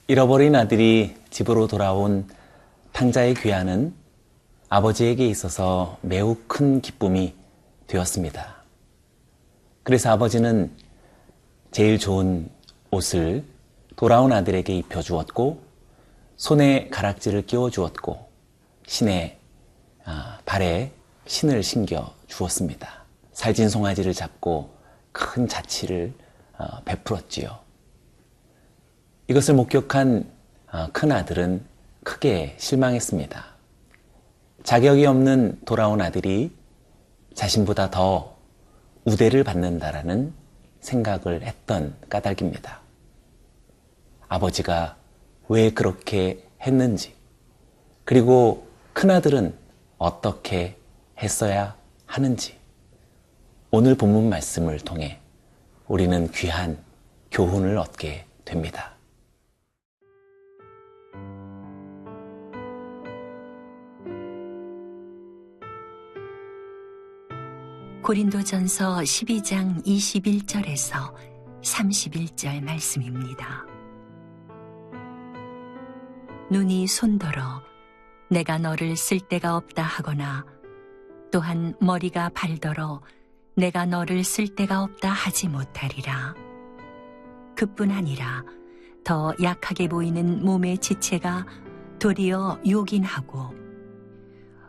잃어버린 아들이 집으로 돌아온 탕자의 귀환은 아버지에게 있어서 매우 큰 기쁨이 되었습니다. 그래서 아버지는 제일 좋은 옷을 돌아온 아들에게 입혀주었고, 손에 가락지를 끼워주었고, 발에 신을 신겨 주었습니다. 살찐 송아지를 잡고 큰 자치를 베풀었지요. 이것을 목격한 큰 아들은 크게 실망했습니다. 자격이 없는 돌아온 아들이 자신보다 더 우대를 받는다라는 생각을 했던 까닭입니다. 아버지가 왜 그렇게 했는지, 그리고 큰아들은 어떻게 했어야 하는지, 오늘 본문 말씀을 통해 우리는 귀한 교훈을 얻게 됩니다. 고린도전서 12장 21절에서 31절 말씀입니다. 눈이 손더러 내가 너를 쓸 데가 없다 하거나, 또한 머리가 발더러 내가 너를 쓸 데가 없다 하지 못하리라. 그뿐 아니라 더 약하게 보이는 몸의 지체가 도리어 요긴하고,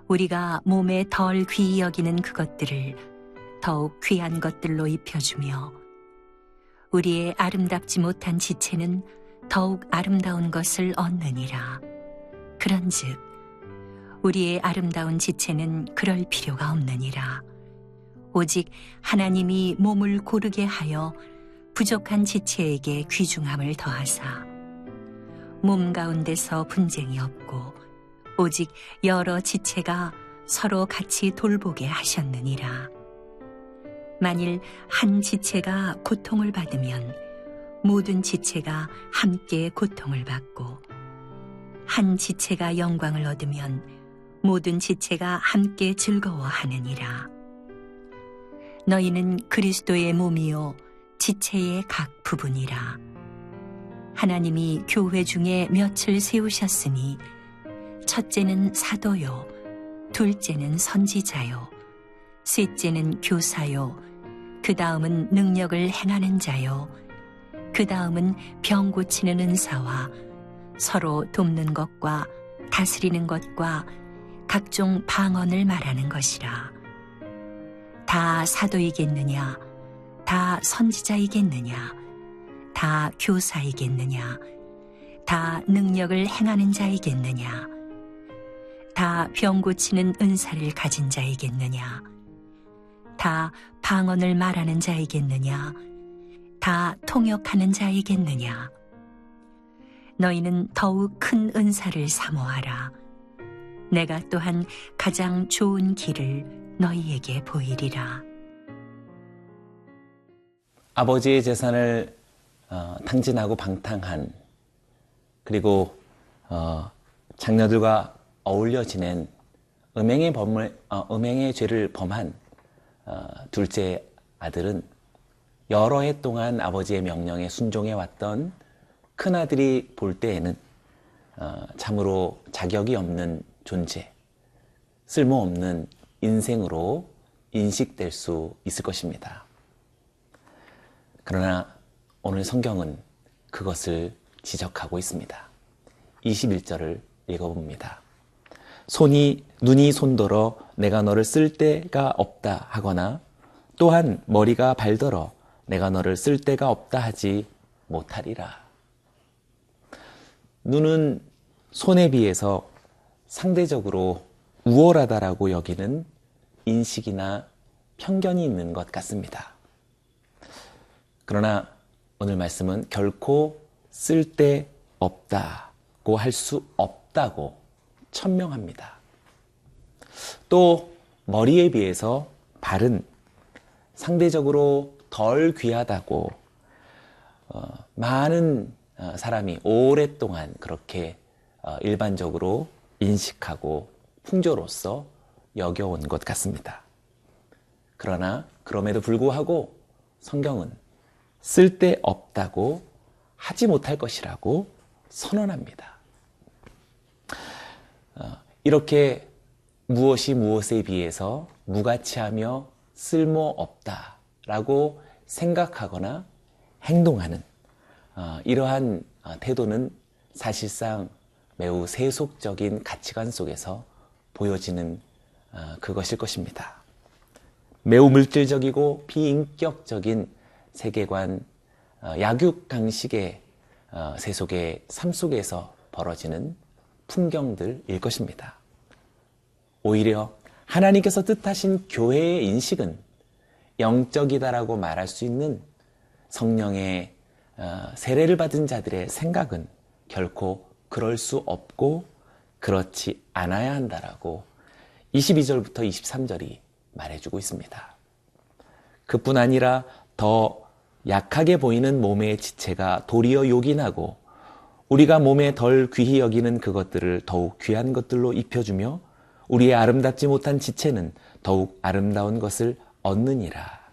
우리가 몸에 덜 귀히 여기는 그것들을 더욱 귀한 것들로 입혀주며, 우리의 아름답지 못한 지체는 더욱 아름다운 것을 얻느니라. 그런즉 우리의 아름다운 지체는 그럴 필요가 없느니라. 오직 하나님이 몸을 고르게 하여 부족한 지체에게 귀중함을 더하사, 몸 가운데서 분쟁이 없고 오직 여러 지체가 서로 같이 돌보게 하셨느니라. 만일 한 지체가 고통을 받으면 모든 지체가 함께 고통을 받고, 한 지체가 영광을 얻으면 모든 지체가 함께 즐거워하느니라. 너희는 그리스도의 몸이요 지체의 각 부분이라. 하나님이 교회 중에 몇을 세우셨으니, 첫째는 사도요, 둘째는 선지자요, 셋째는 교사요, 그 다음은 능력을 행하는 자요, 그 다음은 병 고치는 은사와 서로 돕는 것과 다스리는 것과 각종 방언을 말하는 것이라. 다 사도이겠느냐? 다 선지자이겠느냐? 다 교사이겠느냐? 다 능력을 행하는 자이겠느냐? 다 병 고치는 은사를 가진 자이겠느냐? 다 방언을 말하는 자이겠느냐? 다 통역하는 자이겠느냐? 너희는 더욱 큰 은사를 사모하라. 내가 또한 가장 좋은 길을 너희에게 보이리라. 아버지의 재산을 탕진하고 방탕한, 그리고 장녀들과 어울려 지낸 음행의 죄를 범한 둘째 아들은 여러 해 동안 아버지의 명령에 순종해왔던 큰아들이 볼 때에는 참으로 자격이 없는 존재, 쓸모없는 인생으로 인식될 수 있을 것입니다. 그러나 오늘 성경은 그것을 지적하고 있습니다. 21절을 읽어봅니다. 눈이 손더러 내가 너를 쓸 데가 없다 하거나, 또한 머리가 발더러 내가 너를 쓸 데가 없다 하지 못하리라. 눈은 손에 비해서 상대적으로 우월하다라고 여기는 인식이나 편견이 있는 것 같습니다. 그러나 오늘 말씀은 결코 쓸데없다고 할 수 없다고 천명합니다. 또 머리에 비해서 발은 상대적으로 덜 귀하다고 많은 사람이 오랫동안 그렇게 일반적으로 인식하고 풍조로서 여겨온 것 같습니다. 그러나 그럼에도 불구하고 성경은 쓸데없다고 하지 못할 것이라고 선언합니다. 이렇게 무엇이 무엇에 비해서 무가치하며 쓸모없다라고 생각하거나 행동하는 이러한 태도는 사실상 매우 세속적인 가치관 속에서 보여지는 그것일 것입니다. 매우 물질적이고 비인격적인 세계관, 약육강식의 세속의 삶 속에서 벌어지는 풍경들일 것입니다. 오히려 하나님께서 뜻하신 교회의 인식은 영적이다라고 말할 수 있는 성령의 세례를 받은 자들의 생각은 결코 그럴 수 없고 그렇지 않아야 한다라고 22절부터 23절이 말해주고 있습니다. 그뿐 아니라 더 약하게 보이는 몸의 지체가 도리어 요긴하고 우리가 몸에 덜 귀히 여기는 그것들을 더욱 귀한 것들로 입혀주며 우리의 아름답지 못한 지체는 더욱 아름다운 것을 얻느니라.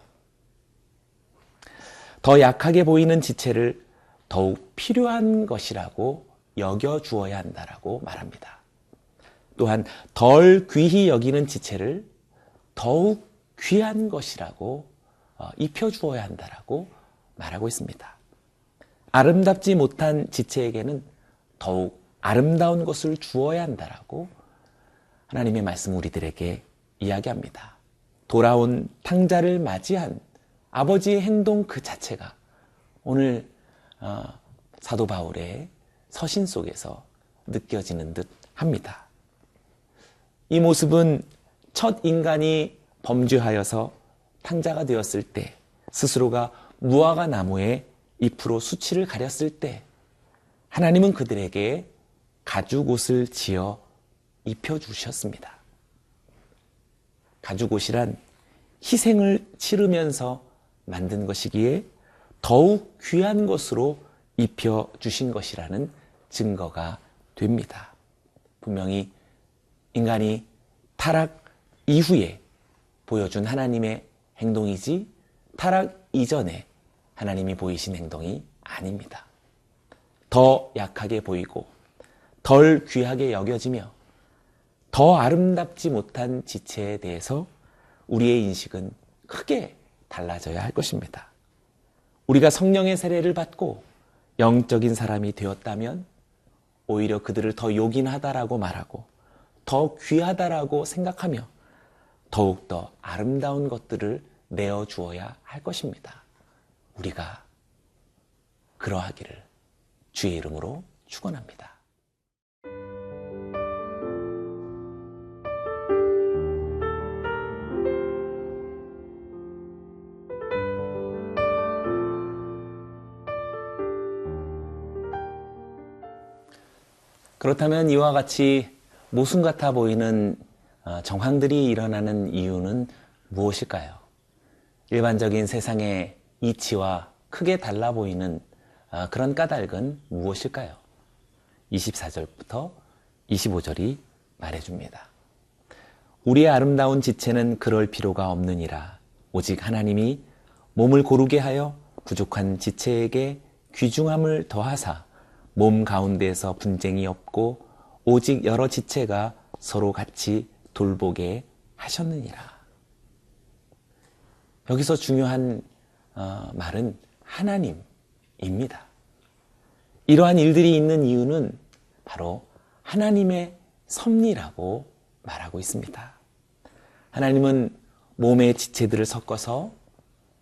더 약하게 보이는 지체를 더욱 필요한 것이라고 여겨주어야 한다라고 말합니다. 또한 덜 귀히 여기는 지체를 더욱 귀한 것이라고 입혀주어야 한다라고 말하고 있습니다. 아름답지 못한 지체에게는 더욱 아름다운 것을 주어야 한다라고 하나님의 말씀 우리들에게 이야기합니다. 돌아온 탕자를 맞이한 아버지의 행동 그 자체가 오늘 사도 바울의 서신 속에서 느껴지는 듯 합니다. 이 모습은 첫 인간이 범죄하여서 탕자가 되었을 때 스스로가 무화과 나무의 잎으로 수치를 가렸을 때 하나님은 그들에게 가죽옷을 지어 입혀주셨습니다. 가죽옷이란 희생을 치르면서 만든 것이기에 더욱 귀한 것으로 입혀주신 것이라는 증거가 됩니다. 분명히 인간이 타락 이후에 보여준 하나님의 행동이지 타락 이전에 하나님이 보이신 행동이 아닙니다. 더 약하게 보이고 덜 귀하게 여겨지며 더 아름답지 못한 지체에 대해서 우리의 인식은 크게 달라져야 할 것입니다. 우리가 성령의 세례를 받고 영적인 사람이 되었다면 오히려 그들을 더 요긴하다라고 말하고 더 귀하다라고 생각하며 더욱더 아름다운 것들을 내어주어야 할 것입니다. 우리가 그러하기를 주의 이름으로 축원합니다. 그렇다면 이와 같이 모순 같아 보이는 정황들이 일어나는 이유는 무엇일까요? 일반적인 세상의 이치와 크게 달라 보이는 그런 까닭은 무엇일까요? 24절부터 25절이 말해줍니다. 우리의 아름다운 지체는 그럴 필요가 없느니라. 오직 하나님이 몸을 고르게 하여 부족한 지체에게 귀중함을 더하사 몸 가운데에서 분쟁이 없고 오직 여러 지체가 서로 같이 돌보게 하셨느니라. 여기서 중요한 말은 하나님입니다. 이러한 일들이 있는 이유는 바로 하나님의 섭리라고 말하고 있습니다. 하나님은 몸의 지체들을 섞어서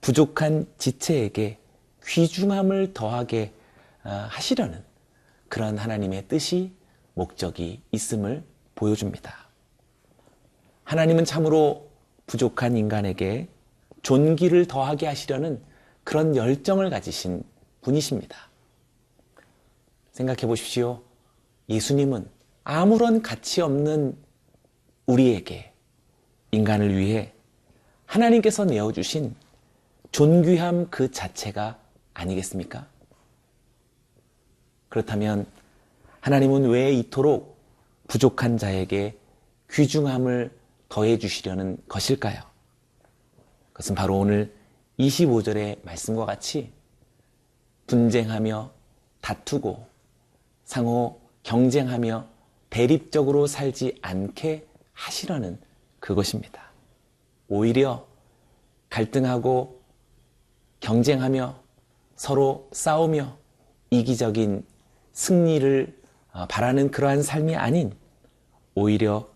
부족한 지체에게 귀중함을 더하게 하시려는 그런 하나님의 뜻이 목적이 있음을 보여줍니다. 하나님은 참으로 부족한 인간에게 존귀를 더하게 하시려는 그런 열정을 가지신 분이십니다. 생각해 보십시오. 예수님은 아무런 가치 없는 우리에게 인간을 위해 하나님께서 내어주신 존귀함 그 자체가 아니겠습니까? 그렇다면 하나님은 왜 이토록 부족한 자에게 귀중함을 더해 주시려는 것일까요? 그것은 바로 오늘 25절의 말씀과 같이 분쟁하며 다투고 상호 경쟁하며 대립적으로 살지 않게 하시려는 그것입니다. 오히려 갈등하고 경쟁하며 서로 싸우며 이기적인 승리를 바라는 그러한 삶이 아닌 오히려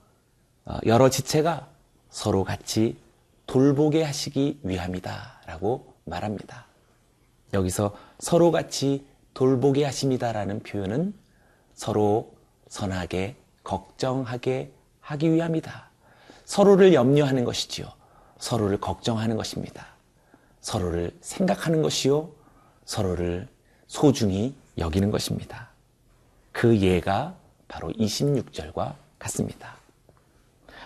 여러 지체가 서로 같이 돌보게 하시기 위함이다 라고 말합니다. 여기서 서로 같이 돌보게 하십니다라는 표현은 서로 선하게 걱정하게 하기 위함이다. 서로를 염려하는 것이지요. 서로를 걱정하는 것입니다. 서로를 생각하는 것이요. 서로를 소중히 여기는 것입니다. 그 예가 바로 26절과 같습니다.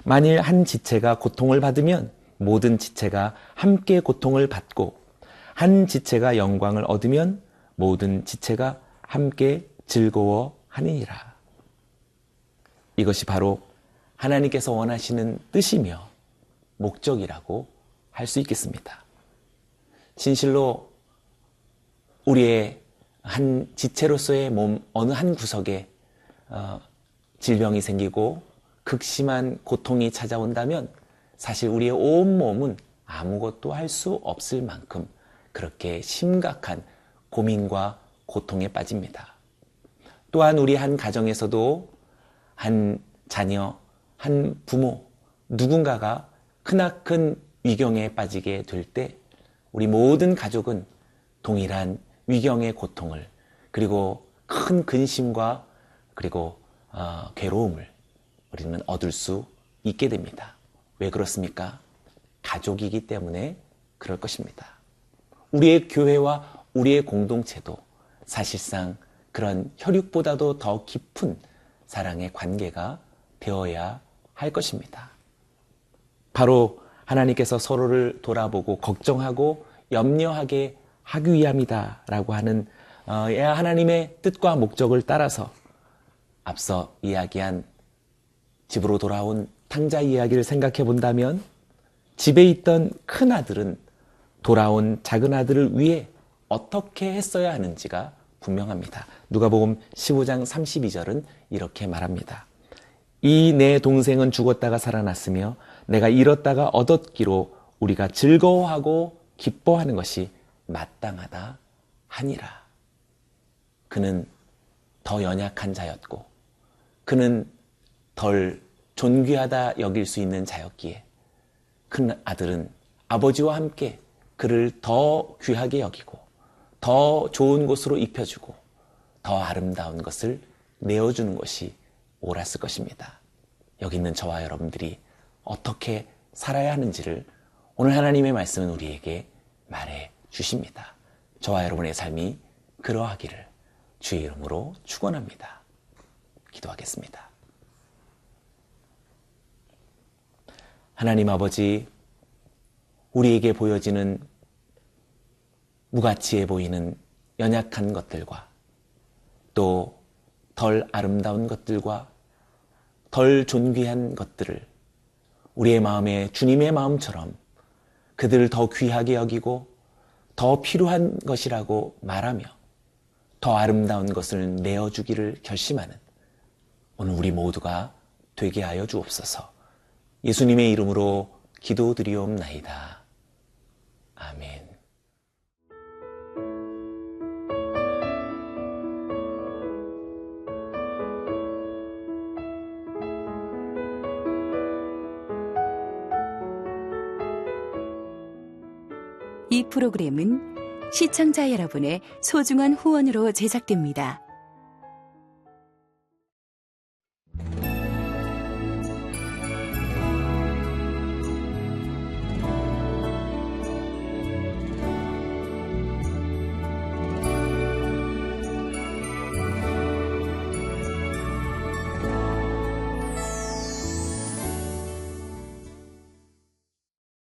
만일 한 지체가 고통을 받으면 모든 지체가 함께 고통을 받고 한 지체가 영광을 얻으면 모든 지체가 함께 즐거워하니라. 이것이 바로 하나님께서 원하시는 뜻이며 목적이라고 할 수 있겠습니다. 진실로 우리의 한 지체로서의 몸 어느 한 구석에 질병이 생기고 극심한 고통이 찾아온다면 사실 우리의 온 몸은 아무것도 할 수 없을 만큼 그렇게 심각한 고민과 고통에 빠집니다. 또한 우리 한 가정에서도 한 자녀, 한 부모, 누군가가 크나큰 위경에 빠지게 될 때 우리 모든 가족은 동일한 위경의 고통을 그리고 큰 근심과 그리고 괴로움을 우리는 얻을 수 있게 됩니다. 왜 그렇습니까? 가족이기 때문에 그럴 것입니다. 우리의 교회와 우리의 공동체도 사실상 그런 혈육보다도 더 깊은 사랑의 관계가 되어야 할 것입니다. 바로 하나님께서 서로를 돌아보고 걱정하고 염려하게 하기 위함이다 라고 하는 하나님의 뜻과 목적을 따라서 앞서 이야기한 집으로 돌아온 탕자 이야기를 생각해 본다면 집에 있던 큰 아들은 돌아온 작은 아들을 위해 어떻게 했어야 하는지가 분명합니다. 누가복음 15장 32절은 이렇게 말합니다. 이 내 동생은 죽었다가 살아났으며 내가 잃었다가 얻었기로 우리가 즐거워하고 기뻐하는 것이 마땅하다 하니라. 그는 더 연약한 자였고 그는 덜 존귀하다 여길 수 있는 자였기에 큰 아들은 아버지와 함께 그를 더 귀하게 여기고 더 좋은 곳으로 입혀주고 더 아름다운 것을 내어주는 것이 옳았을 것입니다. 여기 있는 저와 여러분들이 어떻게 살아야 하는지를 오늘 하나님의 말씀은 우리에게 말해 주십니다. 저와 여러분의 삶이 그러하기를 주의 이름으로 축원합니다. 기도하겠습니다. 하나님 아버지, 우리에게 보여지는 무가치해 보이는 연약한 것들과 또 덜 아름다운 것들과 덜 존귀한 것들을 우리의 마음에 주님의 마음처럼 그들을 더 귀하게 여기고 더 필요한 것이라고 말하며 더 아름다운 것을 내어주기를 결심하는 오늘 우리 모두가 되게 하여 주옵소서. 예수님의 이름으로 기도드리옵나이다. 아멘. 이 프로그램은 시청자 여러분의 소중한 후원으로 제작됩니다.